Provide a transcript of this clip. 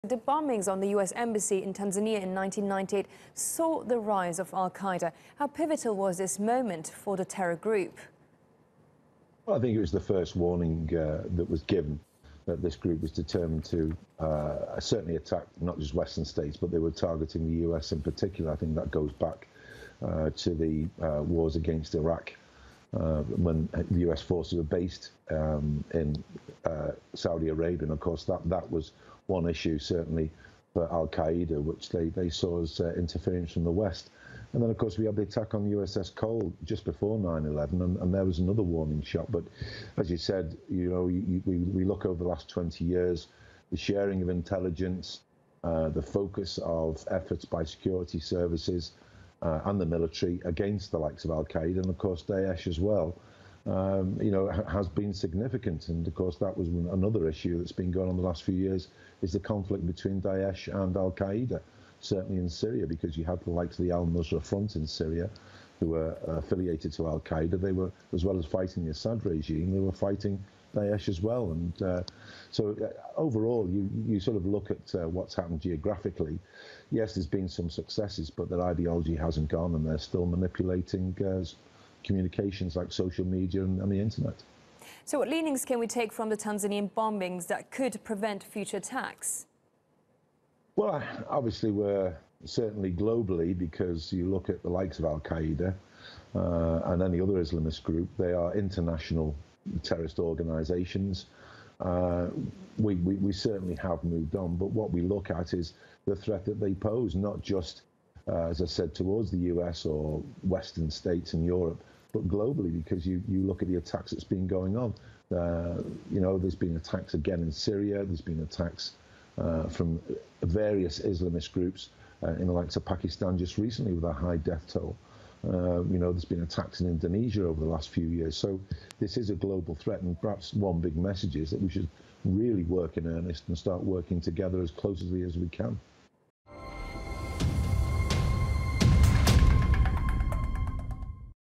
The bombings on the US embassy in Tanzania in 1998 saw the rise of al-Qaeda. How pivotal was this moment for the terror group? Well, I think it was the first warning that was given that this group was determined to certainly attack not just Western states, but they were targeting the US in particular. I think that goes back to the wars against Iraq when the US forces were based in Saudi Arabia. And of course, that was one issue, certainly, for al-Qaeda, which they saw as interference from the West. And then, of course, we had the attack on the USS Cole just before 9/11, and there was another warning shot. But as you said, we look over the last 20 years, the sharing of intelligence, the focus of efforts by security services and the military against the likes of al-Qaeda, and of course Daesh as well, has been significant. And of course, that was another issue that's been going on the last few years, is the conflict between Daesh and al-Qaeda, certainly in Syria, because you had the likes of the al-Nusra Front in Syria, who were affiliated to al-Qaeda. They were, as well as fighting the Assad regime, they were fighting Daesh as well. And so overall, you sort of look at what's happened geographically. Yes, there's been some successes, but their ideology hasn't gone, and they're still manipulating communications like social media and the internet. So what leanings can we take from the Tanzanian bombings that could prevent future attacks? Well, obviously we're certainly globally, because you look at the likes of al-Qaeda and any other Islamist group, they are international terrorist organizations. We certainly have moved on, but what we look at is the threat that they pose, not just, as I said, towards the US or Western states and Europe, but globally, because you look at the attacks that's been going on. There's been attacks again in Syria, there's been attacks from various Islamist groups in the likes of Pakistan just recently with a high death toll. There's been attacks in Indonesia over the last few years. So this is a global threat, and perhaps one big message is that we should really work in earnest and start working together as closely as we can.